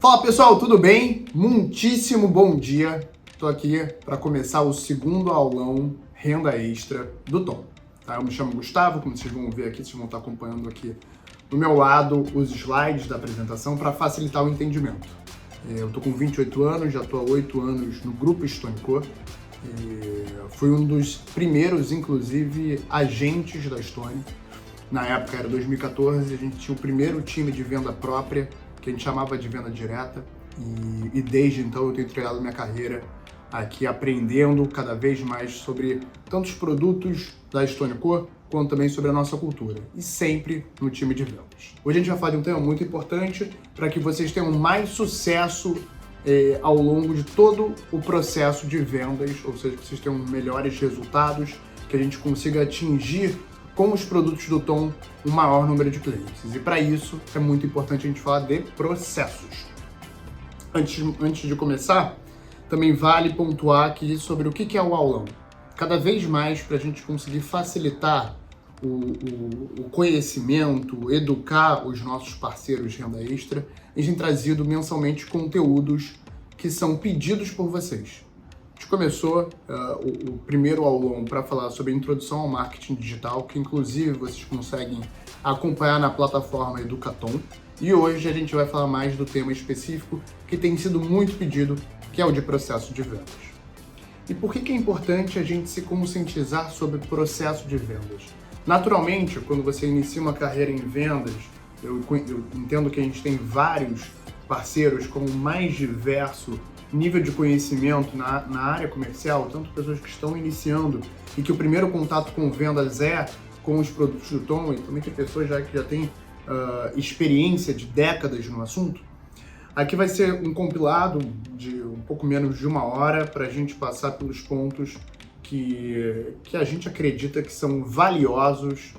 Fala pessoal, tudo bem? Muitíssimo bom dia. Estou aqui para começar o segundo aulão Renda Extra do Tom. Tá? Eu me chamo Gustavo, como vocês vão ver aqui, vocês vão estar acompanhando aqui do meu lado os slides da apresentação para facilitar o entendimento. Eu estou com 28 anos, já estou há 8 anos no Grupo Stone.co. Fui um dos primeiros, inclusive, agentes da Stone. Na época era 2014, a gente tinha o primeiro time de venda própria, que a gente chamava de venda direta, e desde então eu tenho trilhado minha carreira aqui aprendendo cada vez mais sobre tantos produtos da Stone.co, quanto também sobre a nossa cultura, e sempre no time de vendas. Hoje a gente vai falar de um tema muito importante para que vocês tenham mais sucesso ao longo de todo o processo de vendas, ou seja, que vocês tenham melhores resultados, que a gente consiga atingir com os produtos do Tom um maior número de clientes. E para isso é muito importante a gente falar de processos. Antes de começar, também vale pontuar aqui sobre o que é o aulão. Cada vez mais, para a gente conseguir facilitar o conhecimento, educar os nossos parceiros de renda extra, a gente tem trazido mensalmente conteúdos que são pedidos por vocês. A gente começou o primeiro aulão para falar sobre a introdução ao marketing digital, que inclusive vocês conseguem acompanhar na plataforma Educatom. E hoje a gente vai falar mais do tema específico que tem sido muito pedido, que é o de processo de vendas. E por que é importante a gente se conscientizar sobre processo de vendas? Naturalmente, quando você inicia uma carreira em vendas, eu entendo que a gente tem vários parceiros com o mais diverso nível de conhecimento na área comercial, tanto pessoas que estão iniciando e que o primeiro contato com vendas é com os produtos do Tom, e também tem pessoas que já têm experiência de décadas no assunto. Aqui vai ser um compilado de um pouco menos de 1 hora para a gente passar pelos pontos que a gente acredita que são valiosos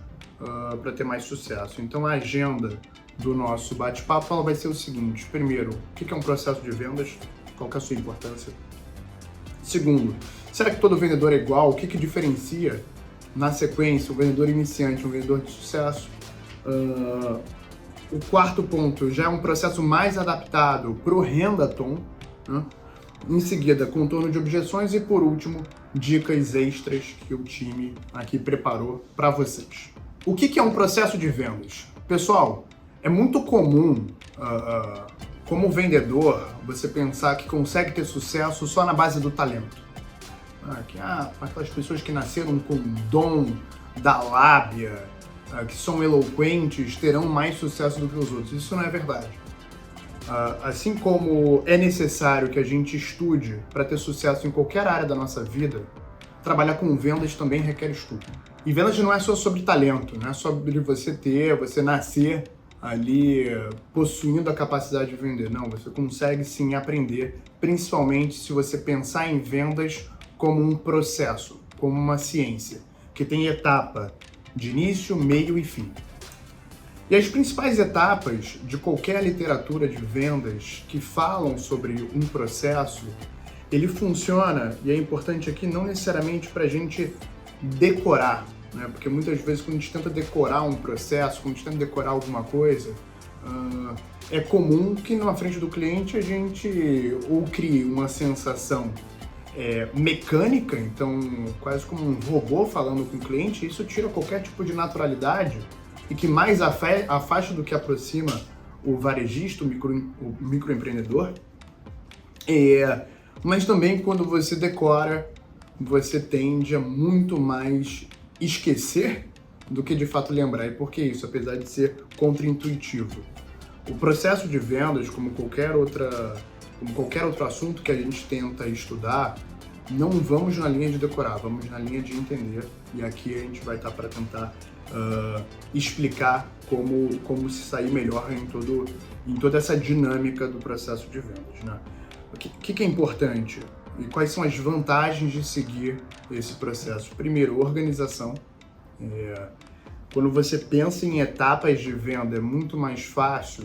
para ter mais sucesso. Então a agenda do nosso bate-papo vai ser o seguinte: primeiro, o que é um processo de vendas? Qual que é a sua importância? Segundo, será que todo vendedor é igual? O que diferencia, na sequência, um vendedor iniciante e um vendedor de sucesso? O quarto ponto já é um processo mais adaptado para o Renda-Tom, né? Em seguida, contorno de objeções e, por último, dicas extras que o time aqui preparou para vocês. O que é um processo de vendas? Pessoal, é muito comum como vendedor, você pensar que consegue ter sucesso só na base do talento. Aquelas pessoas que nasceram com o dom da lábia, que são eloquentes, terão mais sucesso do que os outros. Isso não é verdade. Assim como é necessário que a gente estude para ter sucesso em qualquer área da nossa vida, trabalhar com vendas também requer estudo. E vendas não é só sobre talento, não é sobre você nascer ali possuindo a capacidade de vender. Não, você consegue sim aprender, principalmente se você pensar em vendas como um processo, como uma ciência, que tem etapa de início, meio e fim. E as principais etapas de qualquer literatura de vendas que falam sobre um processo, ele funciona, e é importante aqui, não necessariamente para a gente decorar, né? Porque muitas vezes quando a gente tenta decorar um processo, quando a gente tenta decorar alguma coisa, é comum que na frente do cliente a gente ou crie uma sensação mecânica, então quase como um robô falando com o cliente. Isso tira qualquer tipo de naturalidade e que mais afasta do que aproxima o varejista, o microempreendedor. Mas também quando você decora, você tende a muito mais esquecer do que de fato lembrar. E por que isso? Apesar de ser contraintuitivo. O processo de vendas, como qualquer outro assunto que a gente tenta estudar, não vamos na linha de decorar, vamos na linha de entender. E aqui a gente vai estar para tentar explicar como se sair melhor em toda essa dinâmica do processo de vendas, né? O que é importante e quais são as vantagens de seguir esse processo? Primeiro, organização. Quando você pensa em etapas de venda, é muito mais fácil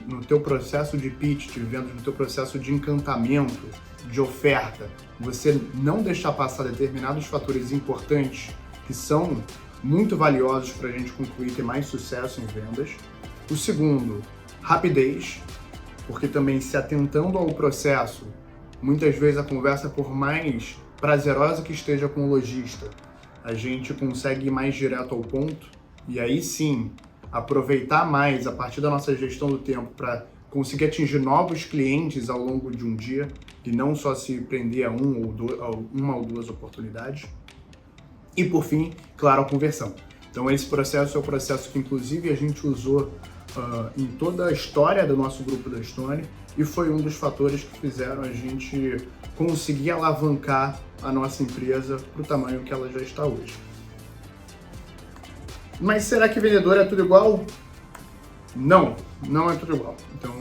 no teu processo de pitch de vendas, no teu processo de encantamento, de oferta, você não deixar passar determinados fatores importantes que são muito valiosos para a gente concluir ter mais sucesso em vendas. O segundo, rapidez. porque também se atentando ao processo, muitas vezes a conversa, por mais prazerosa que esteja com o lojista, a gente consegue ir mais direto ao ponto e aí sim aproveitar mais a partir da nossa gestão do tempo para conseguir atingir novos clientes ao longo de um dia e não só se prender a uma ou duas oportunidades. E por fim, claro, a conversão. Então esse processo é o processo que inclusive a gente usou em toda a história do nosso grupo da Stone e foi um dos fatores que fizeram a gente conseguir alavancar a nossa empresa para o tamanho que ela já está hoje. Mas será que vendedor é tudo igual? Não, não é tudo igual. Então,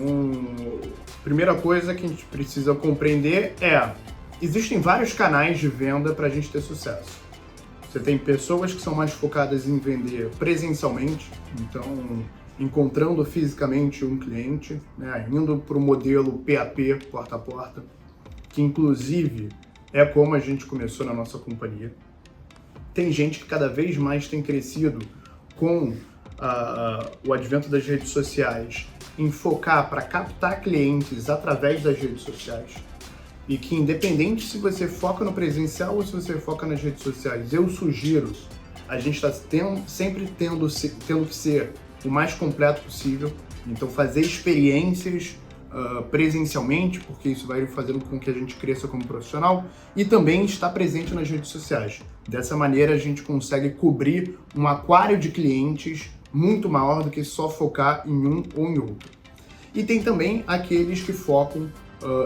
a primeira coisa que a gente precisa compreender é: existem vários canais de venda para a gente ter sucesso. Você tem pessoas que são mais focadas em vender presencialmente, então encontrando fisicamente um cliente, né, indo para o modelo PAP, porta a porta, que inclusive é como a gente começou na nossa companhia. Tem gente que cada vez mais tem crescido com o advento das redes sociais em focar para captar clientes através das redes sociais. E que independente se você foca no presencial ou se você foca nas redes sociais, eu sugiro, a gente está sempre tendo que ser o mais completo possível, então fazer experiências presencialmente, porque isso vai fazendo com que a gente cresça como profissional, e também estar presente nas redes sociais. Dessa maneira a gente consegue cobrir um aquário de clientes muito maior do que só focar em um ou em outro. E tem também aqueles que focam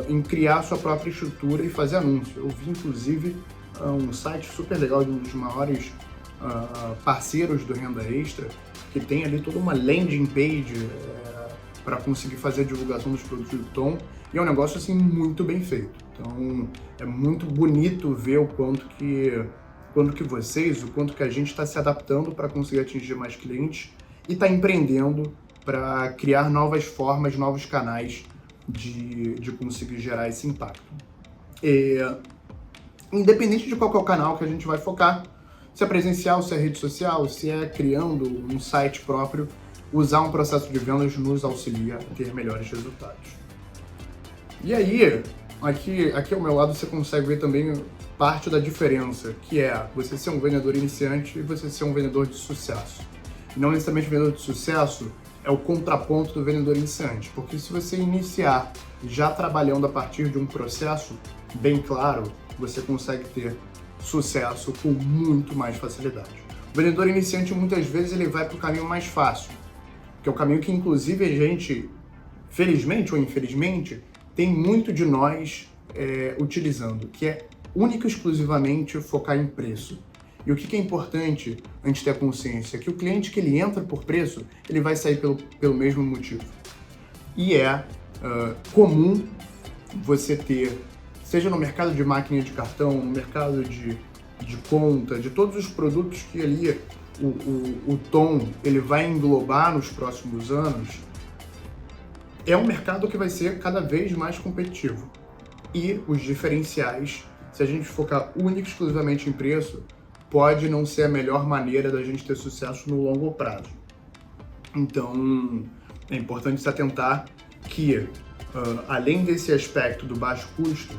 em criar sua própria estrutura e fazer anúncio. Eu vi inclusive um site super legal de um dos maiores parceiros do Renda Extra, que tem ali toda uma landing page para conseguir fazer a divulgação dos produtos do Tom, e é um negócio assim muito bem feito. Então é muito bonito ver o quanto que a gente está se adaptando para conseguir atingir mais clientes e está empreendendo para criar novas formas, novos canais de conseguir gerar esse impacto. Independente de qual é o canal que a gente vai focar, se é presencial, se é rede social, se é criando um site próprio, usar um processo de vendas nos auxilia a ter melhores resultados. E aí, aqui ao meu lado você consegue ver também parte da diferença, que é você ser um vendedor iniciante e você ser um vendedor de sucesso. E não necessariamente o vendedor de sucesso é o contraponto do vendedor iniciante, porque se você iniciar já trabalhando a partir de um processo bem claro, você consegue ter sucesso com muito mais facilidade. O vendedor iniciante muitas vezes ele vai para o caminho mais fácil, que é o caminho que inclusive a gente, felizmente ou infelizmente, tem muito de nós utilizando, que é única e exclusivamente focar em preço. E o que é importante a gente ter a consciência? Que o cliente que ele entra por preço, ele vai sair pelo mesmo motivo. E é comum você ter, seja no mercado de máquina de cartão, no mercado de conta, de todos os produtos que ali o Tom ele vai englobar nos próximos anos, é um mercado que vai ser cada vez mais competitivo. E os diferenciais, se a gente focar única e exclusivamente em preço, pode não ser a melhor maneira da gente ter sucesso no longo prazo. Então, é importante se atentar que, além desse aspecto do baixo custo,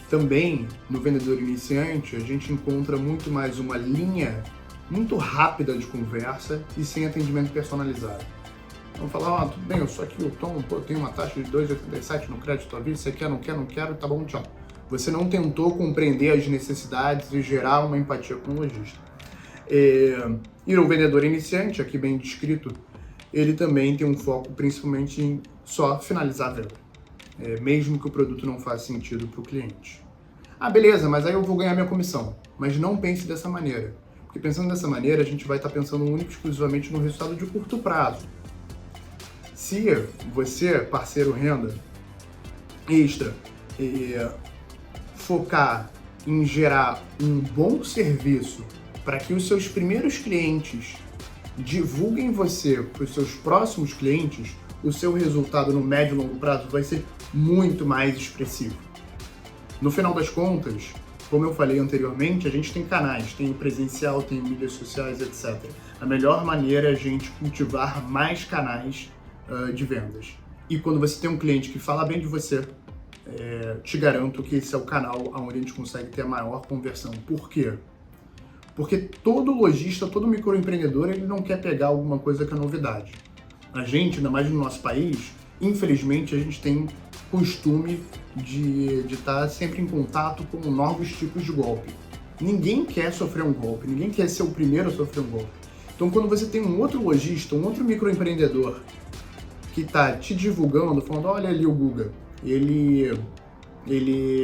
também no vendedor iniciante a gente encontra muito mais uma linha muito rápida de conversa e sem atendimento personalizado. Vamos falar, tudo bem, eu sou aqui o Tom, tenho uma taxa de 2,87 no crédito à vista, você quer, não quer, não quero, tá bom, tchau. Você não tentou compreender as necessidades e gerar uma empatia com o lojista. E o vendedor iniciante, aqui bem descrito, ele também tem um foco principalmente em só finalizar a venda, mesmo que o produto não faça sentido para o cliente. Ah, beleza, mas aí eu vou ganhar minha comissão. Mas não pense dessa maneira, porque pensando dessa maneira a gente vai estar pensando único e exclusivamente no resultado de curto prazo. Se você, parceiro Renda Extra, focar em gerar um bom serviço para que os seus primeiros clientes divulguem você para os seus próximos clientes, o seu resultado no médio e longo prazo vai ser muito mais expressivo. No final das contas, como eu falei anteriormente, a gente tem canais, tem presencial, tem mídias sociais, etc. A melhor maneira é a gente cultivar mais canais de vendas. E quando você tem um cliente que fala bem de você, te garanto que esse é o canal onde a gente consegue ter a maior conversão. Por quê? Porque todo lojista, todo microempreendedor, ele não quer pegar alguma coisa que é novidade. A gente, ainda mais no nosso país, infelizmente a gente tem costume de estar sempre em contato com novos tipos de golpe. Ninguém quer sofrer um golpe, ninguém quer ser o primeiro a sofrer um golpe. Então quando você tem um outro lojista, um outro microempreendedor que está te divulgando, falando, olha ali o Guga, ele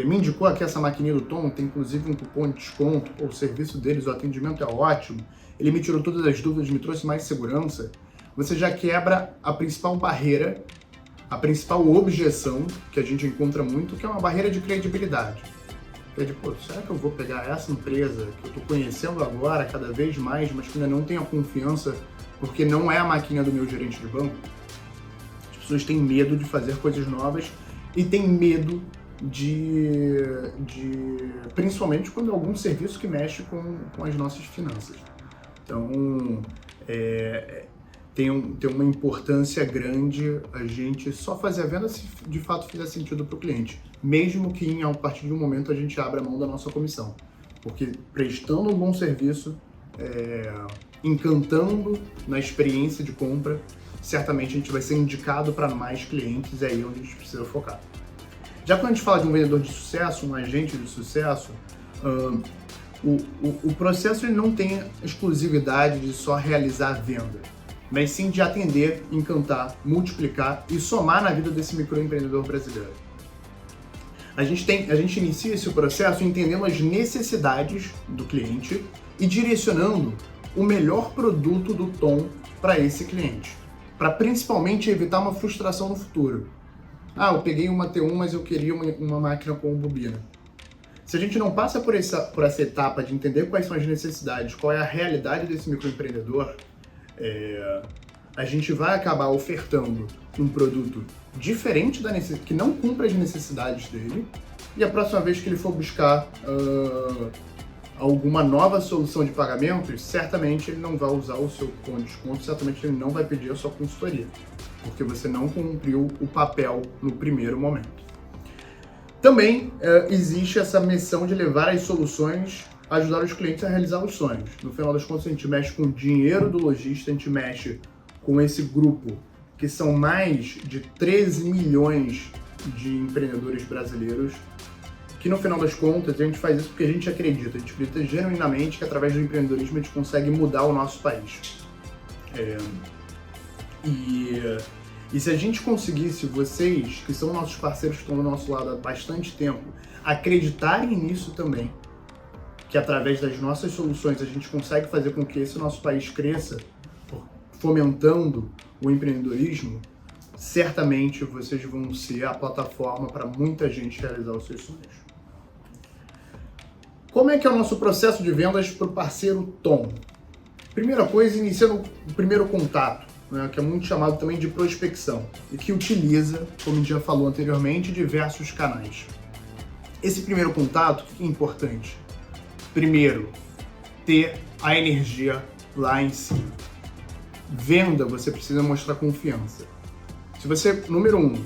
me indicou aqui essa maquininha do Tom, tem inclusive um cupom de desconto, o serviço deles, o atendimento é ótimo, ele me tirou todas as dúvidas, me trouxe mais segurança. Você já quebra a principal barreira, a principal objeção que a gente encontra muito, que é uma barreira de credibilidade. Que é de, pô, será que eu vou pegar essa empresa que eu estou conhecendo agora cada vez mais, mas que ainda não tenho a confiança porque não é a máquina do meu gerente de banco? As pessoas têm medo de fazer coisas novas e têm medo principalmente quando é algum serviço que mexe com as nossas finanças. Então, tem uma importância grande a gente só fazer a venda se de fato fizer sentido para o cliente, mesmo que a partir de um momento a gente abra mão da nossa comissão, porque prestando um bom serviço, encantando na experiência de compra, certamente a gente vai ser indicado para mais clientes, e é aí onde a gente precisa focar. Já quando a gente fala de um vendedor de sucesso, um agente de sucesso, o processo ele não tem exclusividade de só realizar a venda, mas sim de atender, encantar, multiplicar e somar na vida desse microempreendedor brasileiro. A gente inicia esse processo entendendo as necessidades do cliente e direcionando o melhor produto do Tom para esse cliente, para principalmente evitar uma frustração no futuro. Ah, eu peguei uma T1, mas eu queria uma máquina com bobina. Se a gente não passa por essa etapa de entender quais são as necessidades, qual é a realidade desse microempreendedor, a gente vai acabar ofertando um produto diferente que não cumpre as necessidades dele, e a próxima vez que ele for buscar alguma nova solução de pagamentos, certamente ele não vai usar o seu cupom de desconto, certamente ele não vai pedir a sua consultoria, porque você não cumpriu o papel no primeiro momento. Também existe essa missão de levar as soluções, ajudar os clientes a realizar os sonhos. No final das contas, a gente mexe com o dinheiro do lojista, a gente mexe com esse grupo, que são mais de 13 milhões de empreendedores brasileiros, que no final das contas a gente faz isso porque a gente acredita genuinamente que através do empreendedorismo a gente consegue mudar o nosso país. E se a gente conseguisse, vocês, que são nossos parceiros que estão do nosso lado há bastante tempo, acreditarem nisso também, que através das nossas soluções a gente consegue fazer com que esse nosso país cresça, fomentando o empreendedorismo, certamente vocês vão ser a plataforma para muita gente realizar os seus sonhos. Como é que é o nosso processo de vendas para o parceiro Tom? Primeira coisa, iniciando o primeiro contato, né, que é muito chamado também de prospecção, e que utiliza, como a gente já falou anteriormente, diversos canais. Esse primeiro contato, o que é importante? Primeiro, ter a energia lá em cima. Venda, você precisa mostrar confiança. Se você, número 1,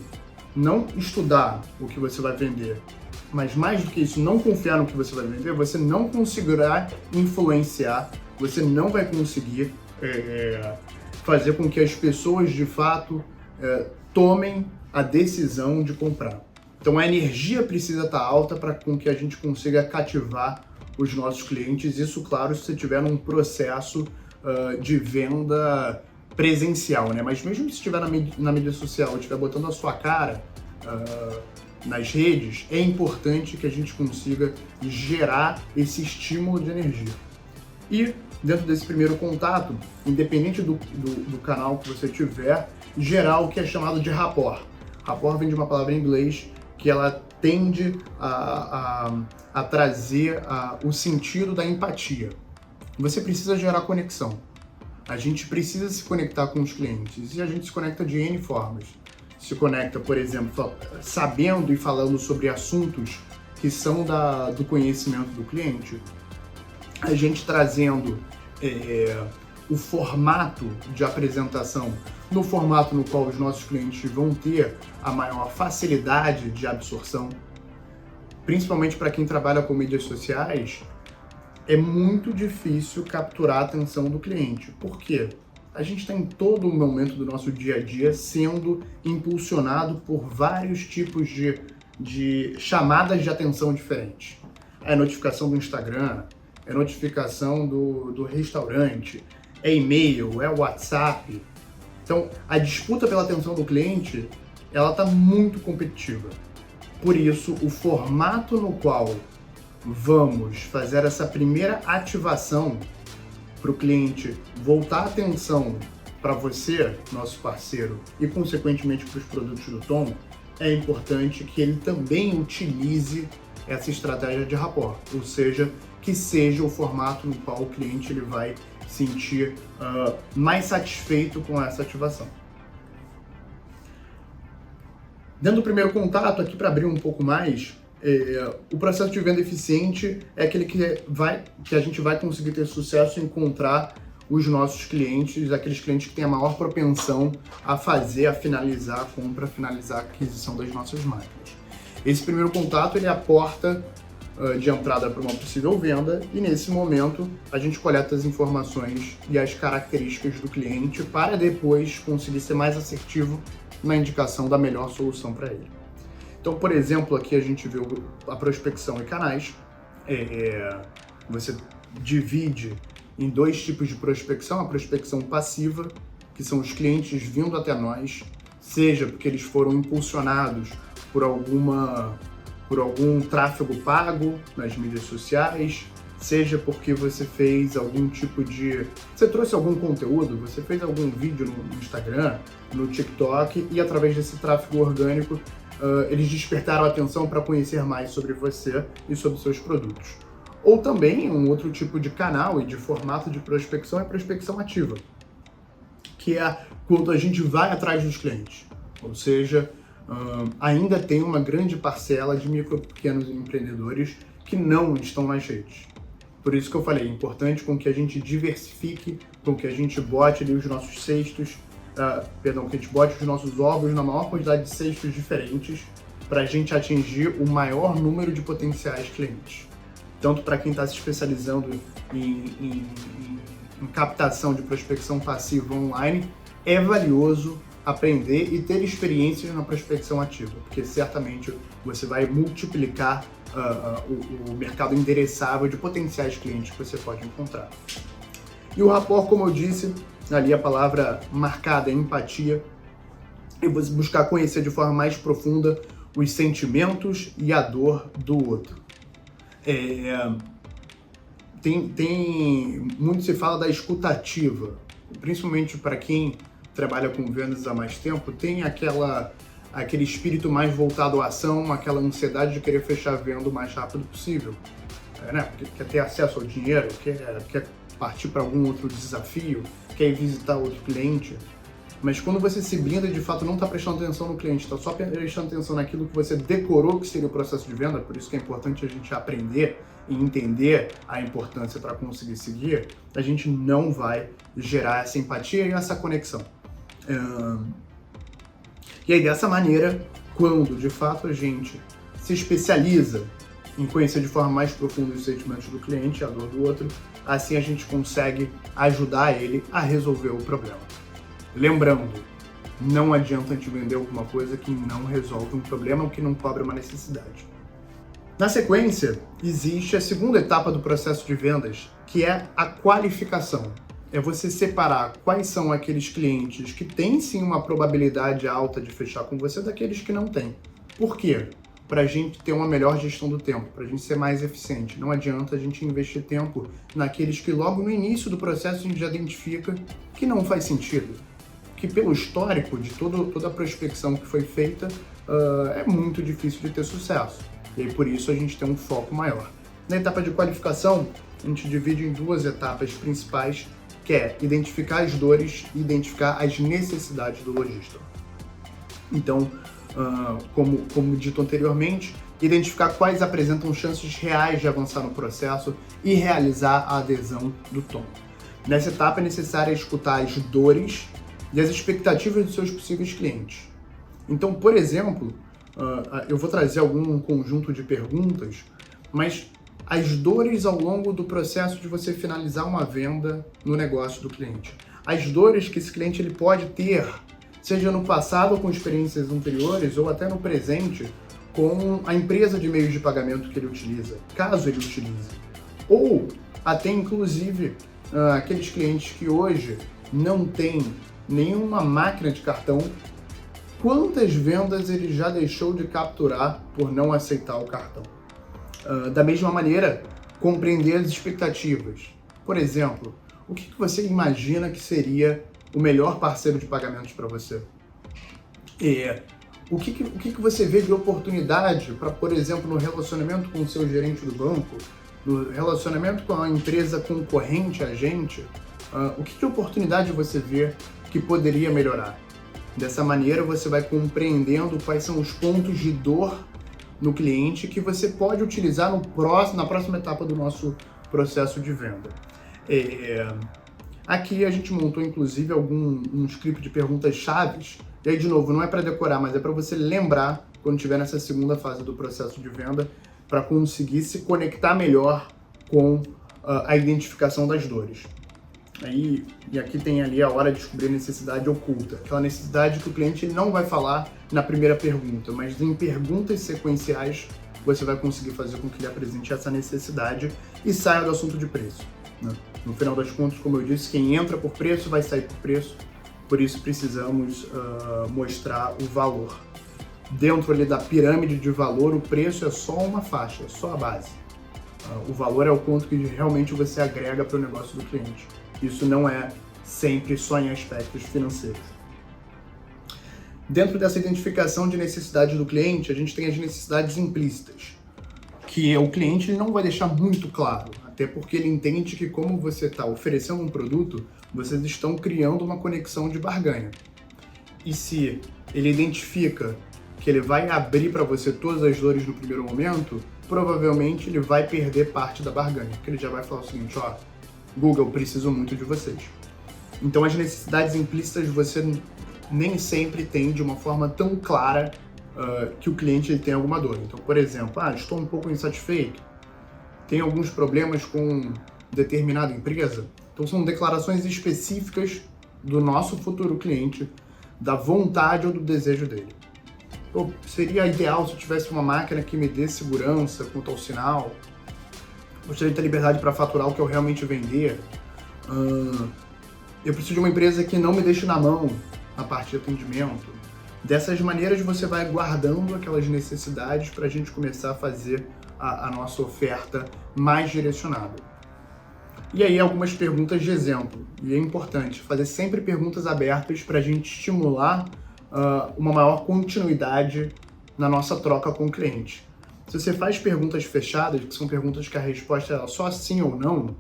não estudar o que você vai vender, mas mais do que isso, não confiar no que você vai vender, você não conseguirá influenciar, você não vai conseguir fazer com que as pessoas, de fato, tomem a decisão de comprar. Então, a energia precisa estar alta para com que a gente consiga cativar os nossos clientes. Isso, claro, se você estiver num processo de venda presencial, né? Mas mesmo se estiver na mídia social, estiver botando a sua cara nas redes, é importante que a gente consiga gerar esse estímulo de energia. E dentro desse primeiro contato, independente do canal que você tiver, gerar o que é chamado de rapport. Rapport vem de uma palavra em inglês que ela tende a trazer o sentido da empatia. Você precisa gerar conexão. A gente precisa se conectar com os clientes e a gente se conecta de N formas. Se conecta, por exemplo, sabendo e falando sobre assuntos que são do conhecimento do cliente. A gente trazendo o formato de apresentação no formato no qual os nossos clientes vão ter a maior facilidade de absorção, principalmente para quem trabalha com mídias sociais, é muito difícil capturar a atenção do cliente. Por quê? A gente está em todo momento do nosso dia a dia sendo impulsionado por vários tipos de chamadas de atenção diferentes. É notificação do Instagram, é notificação do restaurante, é e-mail, é WhatsApp. Então, a disputa pela atenção do cliente, ela está muito competitiva. Por isso, o formato no qual vamos fazer essa primeira ativação para o cliente voltar a atenção para você, nosso parceiro, e consequentemente para os produtos do Tom, é importante que ele também utilize essa estratégia de rapport, ou seja, que seja o formato no qual o cliente ele vai sentir mais satisfeito com essa ativação. Dentro do primeiro contato, aqui para abrir um pouco mais, o processo de venda eficiente é aquele que a gente vai conseguir ter sucesso em encontrar os nossos clientes, aqueles clientes que têm a maior propensão a finalizar a compra, finalizar a aquisição das nossas máquinas. Esse primeiro contato ele é a porta de entrada para uma possível venda e nesse momento a gente coleta as informações e as características do cliente para depois conseguir ser mais assertivo na indicação da melhor solução para ele. Então, por exemplo, aqui a gente viu a prospecção e canais. Você divide em dois tipos de prospecção: a prospecção passiva, que são os clientes vindo até nós, seja porque eles foram impulsionados por algum tráfego pago nas mídias sociais, seja porque você fez algum tipo de... Você trouxe algum conteúdo, você fez algum vídeo no Instagram, no TikTok, e através desse tráfego orgânico, eles despertaram a atenção para conhecer mais sobre você e sobre seus produtos. Ou também, um outro tipo de canal e de formato de prospecção é a prospecção ativa, que é quando a gente vai atrás dos clientes, ou seja, ainda tem uma grande parcela de micro e pequenos empreendedores que não estão nas redes. Por isso que eu falei, é importante com que a gente diversifique, com que a gente bote ali os nossos cestos, que a gente bote os nossos ovos na maior quantidade de cestos diferentes para a gente atingir o maior número de potenciais clientes. Tanto para quem está se especializando em captação de prospecção passiva online, é valioso aprender e ter experiências na prospecção ativa, porque certamente você vai multiplicar o mercado endereçável de potenciais clientes que você pode encontrar. E o rapport, como eu disse, ali a palavra marcada é empatia, e você buscar conhecer de forma mais profunda os sentimentos e a dor do outro. Muito se fala da escutativa, principalmente para quem trabalha com vendas há mais tempo, tem aquele espírito mais voltado à ação, aquela ansiedade de querer fechar a venda o mais rápido possível, Porque quer ter acesso ao dinheiro, quer partir para algum outro desafio, quer ir visitar outro cliente. Mas quando você se blinda, de fato não está prestando atenção no cliente, está só prestando atenção naquilo que você decorou que seria o processo de venda, por isso que é importante a gente aprender e entender a importância para conseguir seguir, a gente não vai gerar essa empatia e essa conexão. E aí, dessa maneira, quando de fato a gente se especializa em conhecer de forma mais profunda os sentimentos do cliente, a dor do outro, assim a gente consegue ajudar ele a resolver o problema. Lembrando, não adianta a gente vender alguma coisa que não resolve um problema ou que não cobre uma necessidade. Na sequência, existe a segunda etapa do processo de vendas, que é a qualificação. É você separar quais são aqueles clientes que têm sim uma probabilidade alta de fechar com você daqueles que não têm. Por quê? Para a gente ter uma melhor gestão do tempo, para a gente ser mais eficiente. Não adianta a gente investir tempo naqueles que logo no início do processo a gente já identifica que não faz sentido. Que pelo histórico de toda a prospecção que foi feita, é muito difícil de ter sucesso. E aí, por isso a gente tem um foco maior. Na etapa de qualificação, a gente divide em duas etapas principais, que é identificar as dores e identificar as necessidades do lojista. Então, como dito anteriormente, identificar quais apresentam chances reais de avançar no processo e realizar a adesão do Tom. Nessa etapa é necessário escutar as dores e as expectativas dos seus possíveis clientes. Então, por exemplo, eu vou trazer algum conjunto de perguntas, mas as dores ao longo do processo de você finalizar uma venda no negócio do cliente. As dores que esse cliente ele pode ter, seja no passado com experiências anteriores ou até no presente com a empresa de meios de pagamento que ele utiliza, caso ele utilize. Ou até inclusive aqueles clientes que hoje não têm nenhuma máquina de cartão, quantas vendas ele já deixou de capturar por não aceitar o cartão. Da mesma maneira, compreender as expectativas. Por exemplo, o que você imagina que seria o melhor parceiro de pagamentos para você? O que você vê de oportunidade para, por exemplo, no relacionamento com o seu gerente do banco, no relacionamento com a empresa concorrente a gente, o que de oportunidade você vê que poderia melhorar? Dessa maneira, você vai compreendendo quais são os pontos de dor no cliente que você pode utilizar na próxima etapa do nosso processo de venda. Aqui a gente montou inclusive um script de perguntas chaves, e aí de novo, não é para decorar, mas é para você lembrar quando estiver nessa segunda fase do processo de venda, para conseguir se conectar melhor com a identificação das dores. E aqui tem ali a hora de descobrir a necessidade oculta, aquela necessidade que o cliente não vai falar na primeira pergunta, mas em perguntas sequenciais você vai conseguir fazer com que ele apresente essa necessidade e saia do assunto de preço, né? No final das contas, como eu disse, quem entra por preço vai sair por preço, por isso precisamos mostrar o valor. Dentro ali da pirâmide de valor, o preço é só uma faixa, é só a base. O valor é o ponto que realmente você agrega para o negócio do cliente. Isso não é sempre só em aspectos financeiros. Dentro dessa identificação de necessidades do cliente, a gente tem as necessidades implícitas, que o cliente ele não vai deixar muito claro, até porque ele entende que como você está oferecendo um produto, vocês estão criando uma conexão de barganha. E se ele identifica que ele vai abrir para você todas as dores no primeiro momento, provavelmente ele vai perder parte da barganha, porque ele já vai falar o seguinte, ó, Google, preciso muito de vocês. Então as necessidades implícitas você nem sempre tem de uma forma tão clara que o cliente ele tem alguma dor. Então, por exemplo, estou um pouco insatisfeito, tenho alguns problemas com determinada empresa. Então são declarações específicas do nosso futuro cliente, da vontade ou do desejo dele. Seria ideal se eu tivesse uma máquina que me dê segurança quanto ao sinal. Gostaria de ter liberdade para faturar o que eu realmente vender. Eu preciso de uma empresa que não me deixe na mão na parte de atendimento. Dessas maneiras você vai guardando aquelas necessidades para a gente começar a fazer a nossa oferta mais direcionada. E aí algumas perguntas de exemplo. E é importante fazer sempre perguntas abertas para a gente estimular uma maior continuidade na nossa troca com o cliente. Se você faz perguntas fechadas, que são perguntas que a resposta é só sim ou não,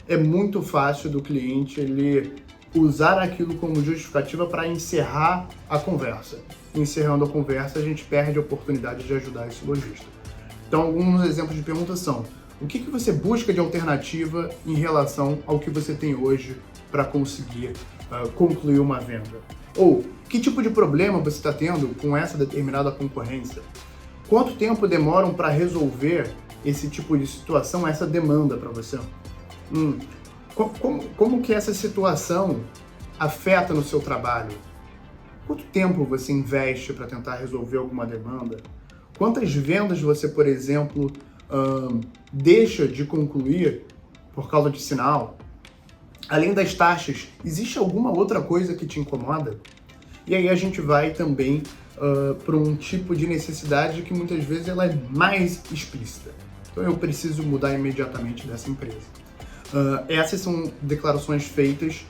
é muito fácil do cliente ele usar aquilo como justificativa para encerrar a conversa. Encerrando a conversa, a gente perde a oportunidade de ajudar esse lojista. Então, alguns exemplos de perguntas são: o que você busca de alternativa em relação ao que você tem hoje para conseguir concluir uma venda? Ou, que tipo de problema você está tendo com essa determinada concorrência? Quanto tempo demoram para resolver esse tipo de situação, essa demanda para você? Como que essa situação afeta no seu trabalho? Quanto tempo você investe para tentar resolver alguma demanda? Quantas vendas você, por exemplo, deixa de concluir por causa de sinal? Além das taxas, existe alguma outra coisa que te incomoda? E aí a gente vai também para um tipo de necessidade que muitas vezes ela é mais explícita. Então eu preciso mudar imediatamente dessa empresa. Essas são declarações feitas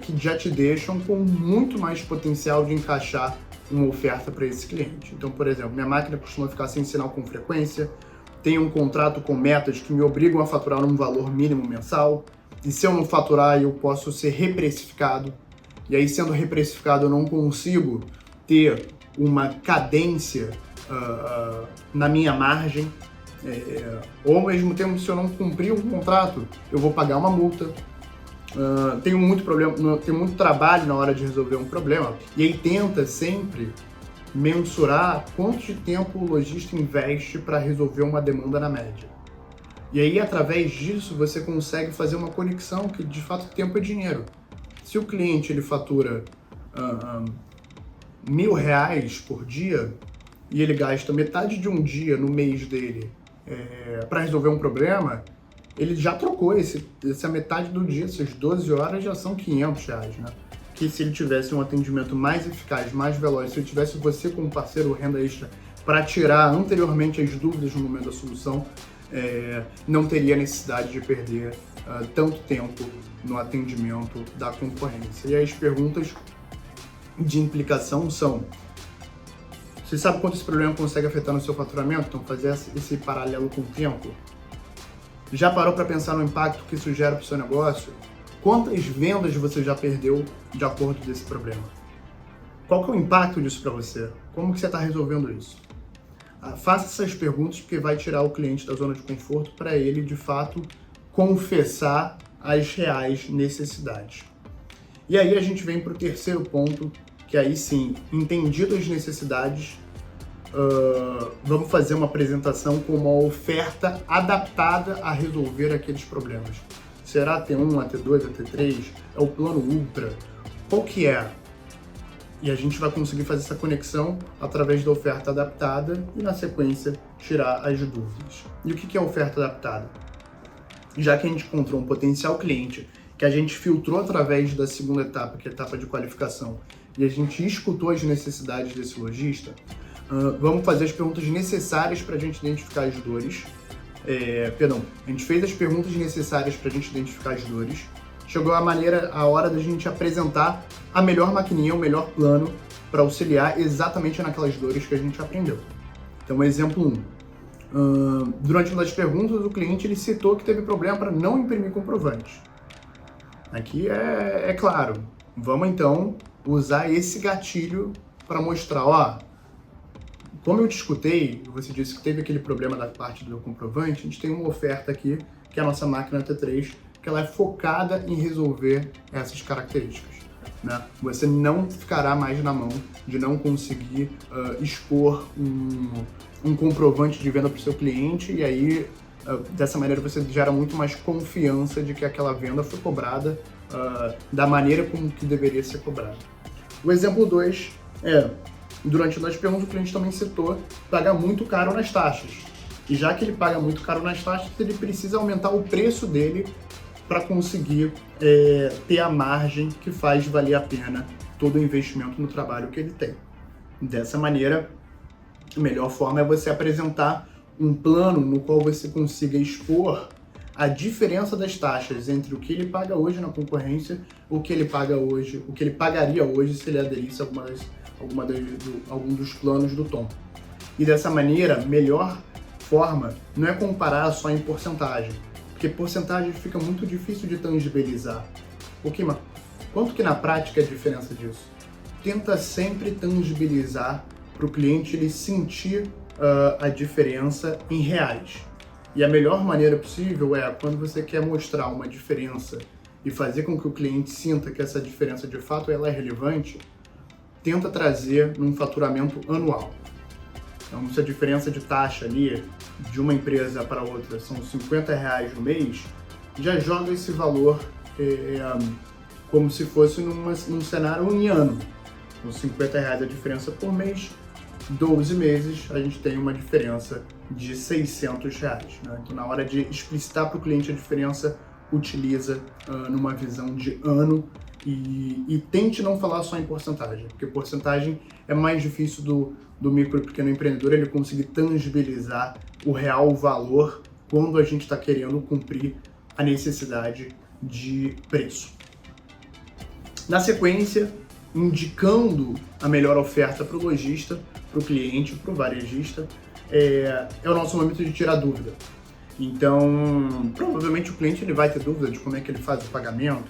que já te deixam com muito mais potencial de encaixar uma oferta para esse cliente. Então, por exemplo, minha máquina costuma ficar sem sinal com frequência, tenho um contrato com metas que me obrigam a faturar um valor mínimo mensal, e se eu não faturar eu posso ser reprecificado, e aí sendo reprecificado eu não consigo ter uma cadência na minha margem, ou ao mesmo tempo se eu não cumprir um contrato eu vou pagar uma multa, tem muito problema, tem muito trabalho na hora de resolver um problema, e aí tenta sempre mensurar quanto de tempo o lojista investe para resolver uma demanda na média. E aí, através disso, você consegue fazer uma conexão que, de fato, tempo é dinheiro. Se o cliente ele fatura R$1.000 por dia e ele gasta metade de um dia no mês dele para resolver um problema, ele já trocou essa metade do dia, essas 12 horas já são R$500, né? Que se ele tivesse um atendimento mais eficaz, mais veloz, se ele tivesse você como parceiro renda extra para tirar anteriormente as dúvidas no momento da solução, não teria necessidade de perder tanto tempo no atendimento da concorrência. E as perguntas de implicação são: você sabe quanto esse problema consegue afetar no seu faturamento? Então, fazer esse paralelo com o tempo. Já parou para pensar no impacto que isso gera para o seu negócio? Quantas vendas você já perdeu de acordo com esse problema? Qual que é o impacto disso para você? Como que você está resolvendo isso? Faça essas perguntas, porque vai tirar o cliente da zona de conforto para ele, de fato, confessar as reais necessidades. E aí a gente vem para o terceiro ponto, que aí sim, entendido as necessidades, vamos fazer uma apresentação com uma oferta adaptada a resolver aqueles problemas. Será T1, AT2, AT3? É o plano Ultra? Qual que é? E a gente vai conseguir fazer essa conexão através da oferta adaptada e, na sequência, tirar as dúvidas. E o que é a oferta adaptada? Já que a gente encontrou um potencial cliente que a gente filtrou através da segunda etapa, que é a etapa de qualificação, e a gente escutou as necessidades desse lojista, vamos fazer as perguntas necessárias para a gente identificar as dores. A gente fez as perguntas necessárias para a gente identificar as dores. Chegou a hora da gente apresentar a melhor maquininha, o melhor plano para auxiliar exatamente naquelas dores que a gente aprendeu. Então, exemplo 1. Durante uma das perguntas, o cliente ele citou que teve problema para não imprimir comprovante. Aqui é claro. Vamos então usar esse gatilho para mostrar, como eu te escutei, você disse que teve aquele problema da parte do comprovante, a gente tem uma oferta aqui, que é a nossa máquina T3, que ela é focada em resolver essas características, né? Você não ficará mais na mão de não conseguir expor um comprovante de venda para o seu cliente, e aí, dessa maneira, você gera muito mais confiança de que aquela venda foi cobrada da maneira como que deveria ser cobrada. O exemplo 2 durante uma das perguntas, o cliente também citou pagar muito caro nas taxas. E já que ele paga muito caro nas taxas, ele precisa aumentar o preço dele para conseguir ter a margem que faz valer a pena todo o investimento no trabalho que ele tem. Dessa maneira, a melhor forma é você apresentar um plano no qual você consiga expor a diferença das taxas entre o que ele paga hoje na concorrência, o que ele pagaria hoje se ele aderisse a algum dos planos do Tom. E dessa maneira, a melhor forma não é comparar só em porcentagem, porque porcentagem fica muito difícil de tangibilizar. Mas quanto que na prática é a diferença disso? Tenta sempre tangibilizar para o cliente ele sentir a diferença em reais. E a melhor maneira possível é quando você quer mostrar uma diferença e fazer com que o cliente sinta que essa diferença de fato ela é relevante, tenta trazer num faturamento anual. Então, se a diferença de taxa ali de uma empresa para outra são R$50 no mês, já joga esse valor como se fosse num cenário em ano. Com R$50 a diferença por mês, 12 meses, a gente tem uma diferença de R$600. Né? Então, na hora de explicitar para o cliente a diferença, utiliza numa visão de ano e tente não falar só em porcentagem, porque porcentagem é mais difícil do micro e pequeno empreendedor ele conseguir tangibilizar o real valor quando a gente está querendo cumprir a necessidade de preço. Na sequência, indicando a melhor oferta para o lojista, para o cliente, para o varejista, é o nosso momento de tirar dúvida. Então, provavelmente o cliente ele vai ter dúvida de como é que ele faz o pagamento,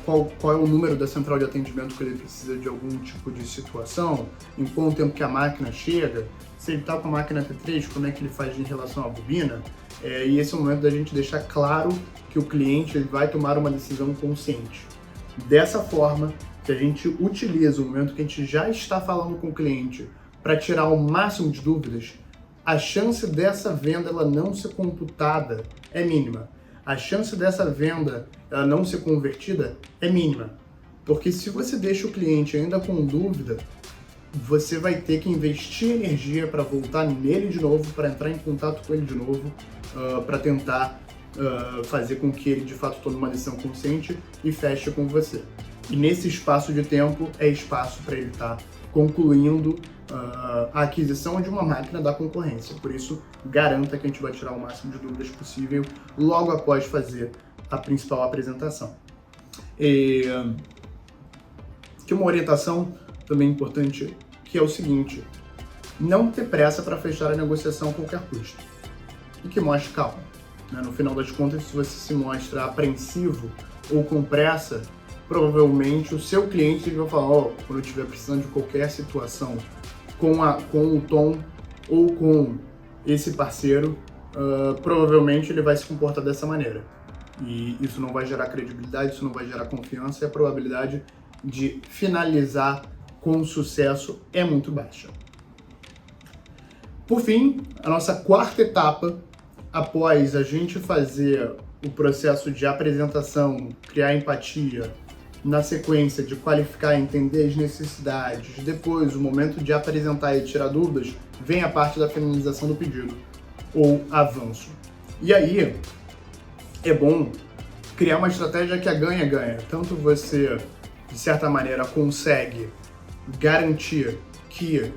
qual é o número da central de atendimento que ele precisa de algum tipo de situação, em quanto tempo que a máquina chega, se ele está com a máquina T3, como é que ele faz em relação à bobina. E esse é o momento da gente deixar claro que o cliente vai tomar uma decisão consciente. Dessa forma, se a gente utiliza o momento que a gente já está falando com o cliente para tirar o máximo de dúvidas, a chance dessa venda ela não ser computada é mínima. A chance dessa venda ela não ser convertida é mínima. Porque se você deixa o cliente ainda com dúvida, você vai ter que investir energia para voltar nele de novo, para entrar em contato com ele de novo, para tentar fazer com que ele de fato tome uma decisão consciente e feche com você. E nesse espaço de tempo é espaço para ele estar concluindo a aquisição de uma máquina da concorrência. Por isso, garanta que a gente vai tirar o máximo de dúvidas possível logo após fazer a principal apresentação. Que uma orientação também importante, que é o seguinte: não ter pressa para fechar a negociação a qualquer custo. E que mostre calma. No final das contas, se você se mostra apreensivo ou com pressa, provavelmente o seu cliente vai falar, quando eu estiver precisando de qualquer situação com o Tom ou com esse parceiro, provavelmente ele vai se comportar dessa maneira. E isso não vai gerar credibilidade, isso não vai gerar confiança, e a probabilidade de finalizar com sucesso é muito baixa. Por fim, a nossa quarta etapa, após a gente fazer o processo de apresentação, criar empatia, na sequência de qualificar e entender as necessidades, depois o momento de apresentar e tirar dúvidas, vem a parte da finalização do pedido, ou avanço. E aí, é bom criar uma estratégia que é ganha-ganha. Tanto você, de certa maneira, consegue garantir que,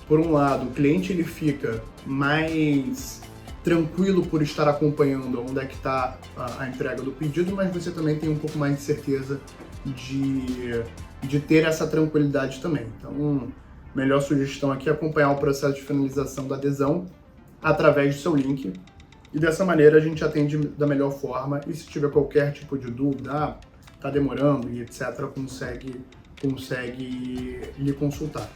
por um lado, o cliente ele fica mais tranquilo por estar acompanhando onde é que está a entrega do pedido, mas você também tem um pouco mais de certeza de ter essa tranquilidade também. Então, melhor sugestão aqui é acompanhar o processo de finalização da adesão através do seu link, e dessa maneira a gente atende da melhor forma, e se tiver qualquer tipo de dúvida, está demorando e etc., consegue lhe consultar.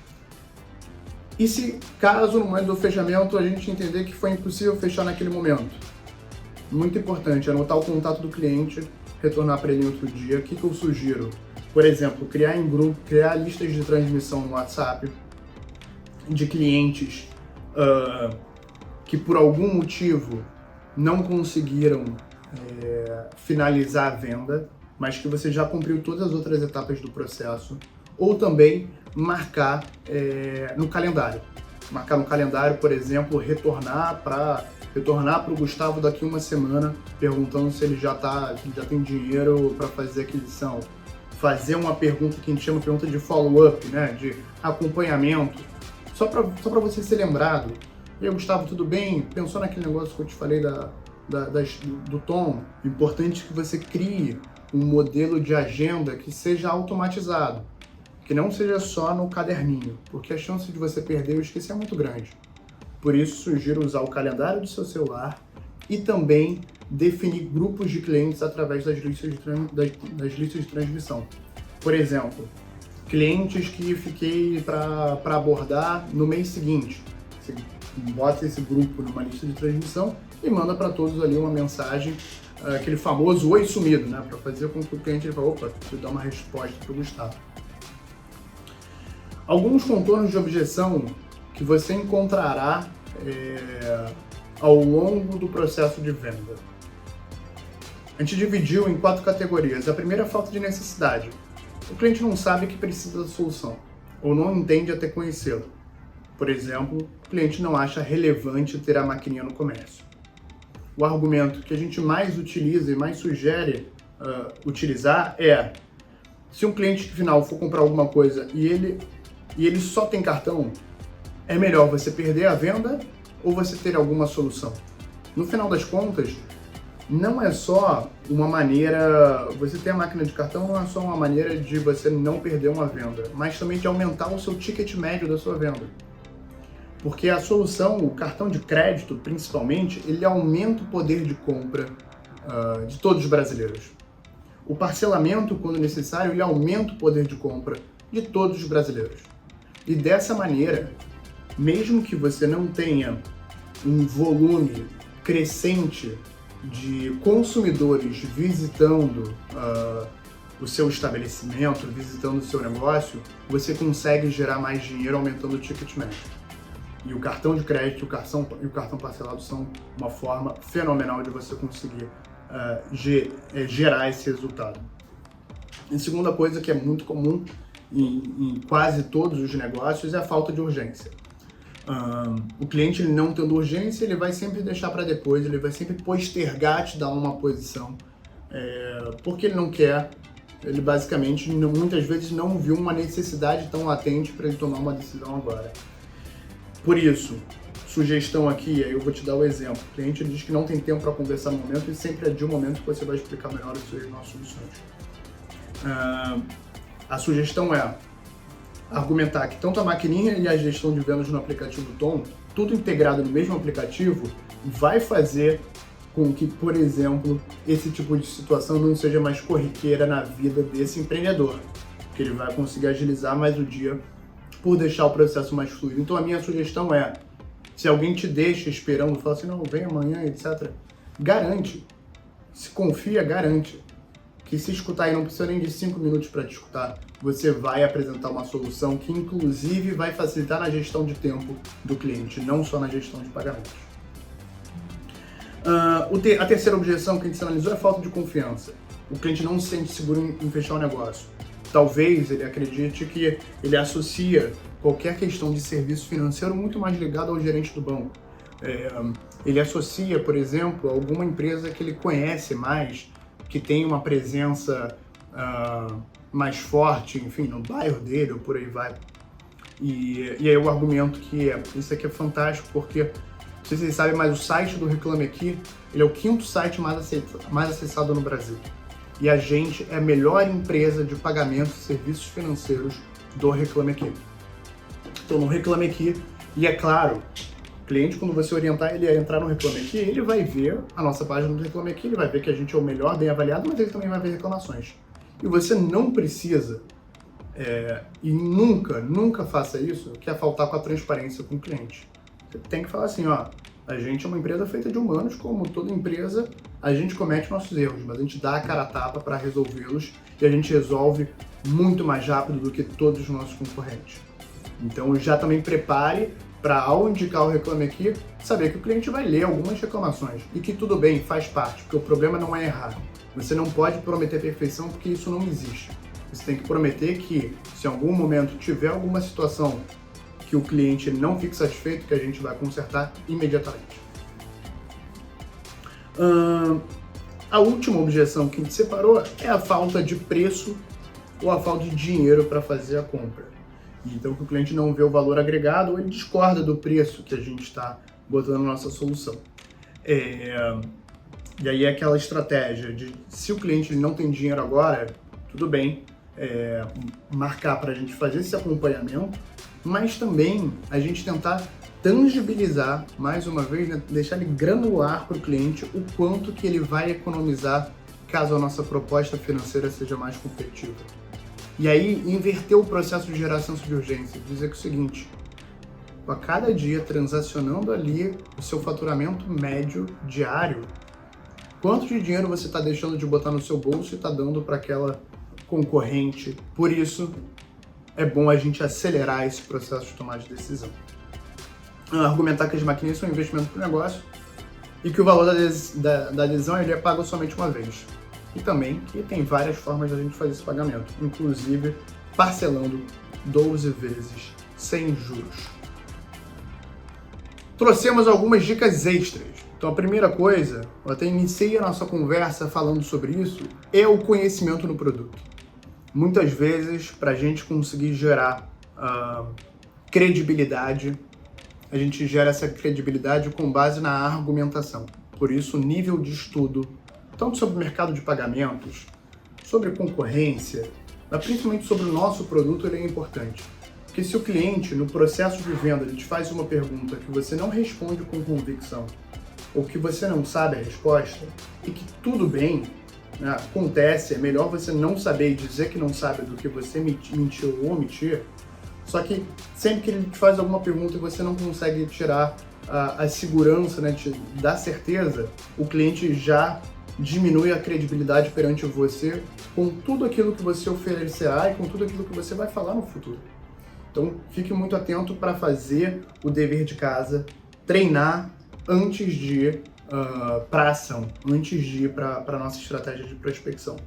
E se caso no momento do fechamento a gente entender que foi impossível fechar naquele momento, muito importante, anotar o contato do cliente, retornar para ele em outro dia. O que eu sugiro? Por exemplo, criar em grupo, criar listas de transmissão no WhatsApp de clientes que por algum motivo não conseguiram finalizar a venda, mas que você já cumpriu todas as outras etapas do processo. Ou também marcar no calendário. Marcar no calendário, por exemplo, retornar para o Gustavo daqui uma semana, perguntando se ele já tem dinheiro para fazer a aquisição. Fazer uma pergunta que a gente chama de pergunta de follow-up, né? De acompanhamento, só para você ser lembrado. E aí, Gustavo, tudo bem? Pensou naquele negócio que eu te falei do Tom? Importante que você crie um modelo de agenda que seja automatizado, que não seja só no caderninho, porque a chance de você perder ou esquecer é muito grande. Por isso, sugiro usar o calendário do seu celular e também definir grupos de clientes através das listas de transmissão. Por exemplo, clientes que fiquei para abordar no mês seguinte. Você bota esse grupo numa lista de transmissão e manda para todos ali uma mensagem, aquele famoso oi sumido, né? Para fazer com que o cliente fale, opa, preciso dar uma resposta para o Gustavo. Alguns contornos de objeção que você encontrará ao longo do processo de venda. A gente dividiu em 4 categorias. A primeira é a falta de necessidade. O cliente não sabe que precisa da solução, ou não entende até conhecê-la. Por exemplo, o cliente não acha relevante ter a maquininha no comércio. O argumento que a gente mais utiliza e mais sugere utilizar é: se um cliente final for comprar alguma coisa e ele só tem cartão, é melhor você perder a venda ou você ter alguma solução. No final das contas, não é só uma maneira, você ter a máquina de cartão não é só uma maneira de você não perder uma venda, mas também de aumentar o seu ticket médio da sua venda. Porque a solução, o cartão de crédito principalmente, ele aumenta o poder de compra de todos os brasileiros. O parcelamento, quando necessário, ele aumenta o poder de compra de todos os brasileiros. E dessa maneira, mesmo que você não tenha um volume crescente de consumidores visitando o seu estabelecimento, visitando o seu negócio, você consegue gerar mais dinheiro aumentando o ticket médio. E o cartão de crédito e o cartão parcelado são uma forma fenomenal de você conseguir gerar esse resultado. E segunda coisa que é muito comum em quase todos os negócios é a falta de urgência. O cliente, ele não tendo urgência, ele vai sempre deixar para depois, ele vai sempre postergar te dar uma posição, porque ele não quer, ele basicamente muitas vezes não viu uma necessidade tão latente para ele tomar uma decisão agora. Por isso, sugestão aqui, aí eu vou te dar o exemplo. O cliente diz que não tem tempo para conversar no momento e sempre adia o momento que você vai explicar melhor as nossas soluções. A sugestão é argumentar que tanto a maquininha e a gestão de vendas no aplicativo Tom, tudo integrado no mesmo aplicativo, vai fazer com que, por exemplo, esse tipo de situação não seja mais corriqueira na vida desse empreendedor, que ele vai conseguir agilizar mais o dia por deixar o processo mais fluido. Então a minha sugestão é, se alguém te deixa esperando, fala assim, não, vem amanhã, etc., garante, se confia, garante que se escutar e não precisa nem de 5 minutos para te escutar, você vai apresentar uma solução que inclusive vai facilitar na gestão de tempo do cliente, não só na gestão de pagamentos. A terceira objeção que a gente analisou é a falta de confiança. O cliente não se sente seguro em fechar o negócio. Talvez ele acredite que ele associa qualquer questão de serviço financeiro muito mais ligado ao gerente do banco. Ele associa, por exemplo, alguma empresa que ele conhece mais, que tem uma presença mais forte, enfim, no bairro dele ou por aí vai. E aí o argumento que isso aqui é fantástico, porque, não sei se vocês sabem, mas o site do Reclame Aqui, ele é o 5º site mais acessado no Brasil. E a gente é a melhor empresa de pagamentos e serviços financeiros do Reclame Aqui. Então, no Reclame Aqui, e é claro, o cliente, quando você orientar ele a entrar no Reclame Aqui, ele vai ver a nossa página do Reclame Aqui, ele vai ver que a gente é o melhor, bem avaliado, mas ele também vai ver reclamações. E você não precisa, e nunca faça isso, que é faltar com a transparência com o cliente. Você tem que falar assim, ó, a gente é uma empresa feita de humanos, como toda empresa, a gente comete nossos erros, mas a gente dá a cara a tapa para resolvê-los e a gente resolve muito mais rápido do que todos os nossos concorrentes. Então já também prepare para, ao indicar o Reclame Aqui, saber que o cliente vai ler algumas reclamações e que tudo bem, faz parte, porque o problema não é errar. Você não pode prometer perfeição porque isso não existe. Você tem que prometer que, se em algum momento tiver alguma situação que o cliente não fique satisfeito, que a gente vai consertar imediatamente. A última objeção que a gente separou é a falta de preço ou a falta de dinheiro para fazer a compra. Então, que o cliente não vê o valor agregado ou ele discorda do preço que a gente está botando na nossa solução. E aí é aquela estratégia de, se o cliente não tem dinheiro agora, tudo bem, marcar para a gente fazer esse acompanhamento, mas também a gente tentar tangibilizar, mais uma vez, né, deixar ele granular para o cliente o quanto que ele vai economizar caso a nossa proposta financeira seja mais competitiva. E aí, inverter o processo de geração de urgência, dizer que é o seguinte, a cada dia transacionando ali o seu faturamento médio diário, quanto de dinheiro você está deixando de botar no seu bolso e está dando para aquela concorrente. Por isso, é bom a gente acelerar esse processo de tomar de decisão. Argumentar que as maquininhas são um investimento para o negócio e que o valor da adesão ele é pago somente uma vez. E também que tem várias formas de a gente fazer esse pagamento, inclusive parcelando 12 vezes sem juros. Trouxemos algumas dicas extras. Então a primeira coisa, eu até iniciei a nossa conversa falando sobre isso, é o conhecimento no produto. Muitas vezes, para a gente conseguir gerar credibilidade, a gente gera essa credibilidade com base na argumentação. Por isso, o nível de estudo, tanto sobre o mercado de pagamentos, sobre concorrência, mas principalmente sobre o nosso produto, ele é importante. Porque se o cliente, no processo de venda, ele te faz uma pergunta que você não responde com convicção, ou que você não sabe a resposta, e que tudo bem, né, acontece, é melhor você não saber e dizer que não sabe do que você mentiu ou omitir, só que sempre que ele te faz alguma pergunta e você não consegue tirar a segurança, né, te dá certeza, o cliente já diminui a credibilidade perante você com tudo aquilo que você oferecerá e com tudo aquilo que você vai falar no futuro. Então, fique muito atento para fazer o dever de casa, treinar antes de ir para a ação, antes de ir para a nossa estratégia de prospecção.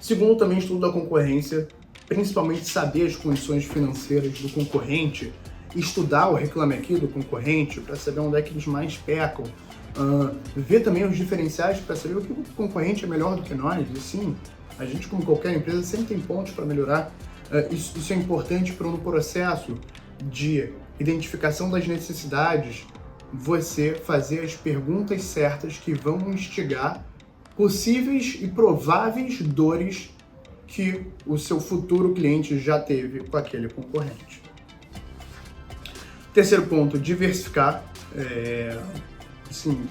Segundo, também estudo da concorrência, principalmente saber as condições financeiras do concorrente, estudar o Reclame Aqui do concorrente para saber onde é que eles mais pecam, ver também os diferenciais para saber o que o concorrente é melhor do que nós. E sim, a gente, como qualquer empresa, sempre tem pontos para melhorar. Isso é importante para no processo de identificação das necessidades, você fazer as perguntas certas que vão instigar possíveis e prováveis dores que o seu futuro cliente já teve com aquele concorrente. Terceiro ponto, diversificar. Assim,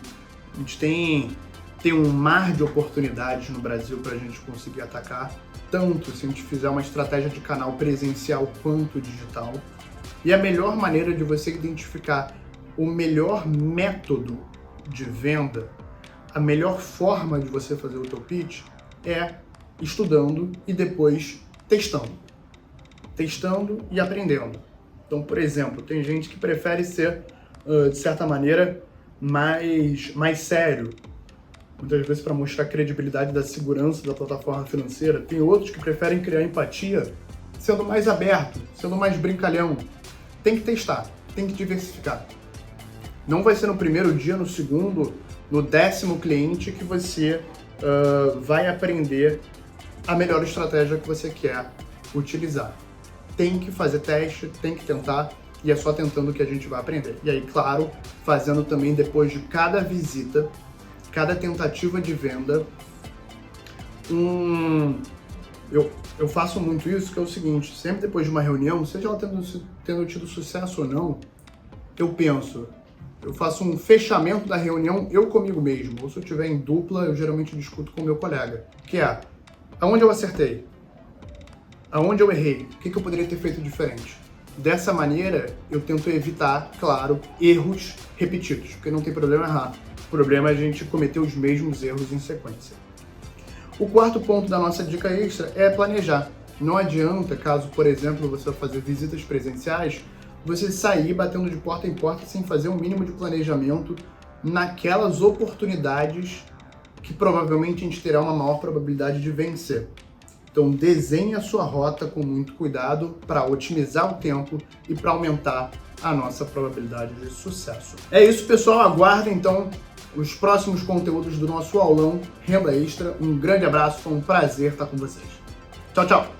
a gente tem um mar de oportunidades no Brasil para a gente conseguir atacar, tanto se a gente fizer uma estratégia de canal presencial quanto digital. E a melhor maneira de você identificar o melhor método de venda, a melhor forma de você fazer o teu pitch é estudando e depois testando. Testando e aprendendo. Então, por exemplo, tem gente que prefere ser, de certa maneira, mais sério, muitas vezes para mostrar a credibilidade da segurança da plataforma financeira. Tem outros que preferem criar empatia sendo mais aberto, sendo mais brincalhão. Tem que testar, tem que diversificar. Não vai ser no primeiro dia, no segundo, no 10º cliente que você vai aprender a melhor estratégia que você quer utilizar. Tem que fazer teste, tem que tentar, e é só tentando que a gente vai aprender. E aí, claro, fazendo também depois de cada visita, cada tentativa de venda, eu faço muito isso, que é o seguinte: sempre depois de uma reunião, seja ela tendo tido sucesso ou não, eu faço um fechamento da reunião eu comigo mesmo, ou se eu estiver em dupla, eu geralmente discuto com o meu colega, que é: aonde eu acertei? Aonde eu errei? O que eu poderia ter feito diferente? Dessa maneira, eu tento evitar, claro, erros repetidos, porque não tem problema errar. O problema é a gente cometer os mesmos erros em sequência. O quarto ponto da nossa dica extra é planejar. Não adianta, caso, por exemplo, você vá fazer visitas presenciais, você sair batendo de porta em porta sem fazer um mínimo de planejamento naquelas oportunidades que provavelmente a gente terá uma maior probabilidade de vencer. Então, desenhe a sua rota com muito cuidado para otimizar o tempo e para aumentar a nossa probabilidade de sucesso. É isso, pessoal. Aguardem, então, os próximos conteúdos do nosso aulão Renda Extra. Um grande abraço, foi um prazer estar com vocês. Tchau, tchau!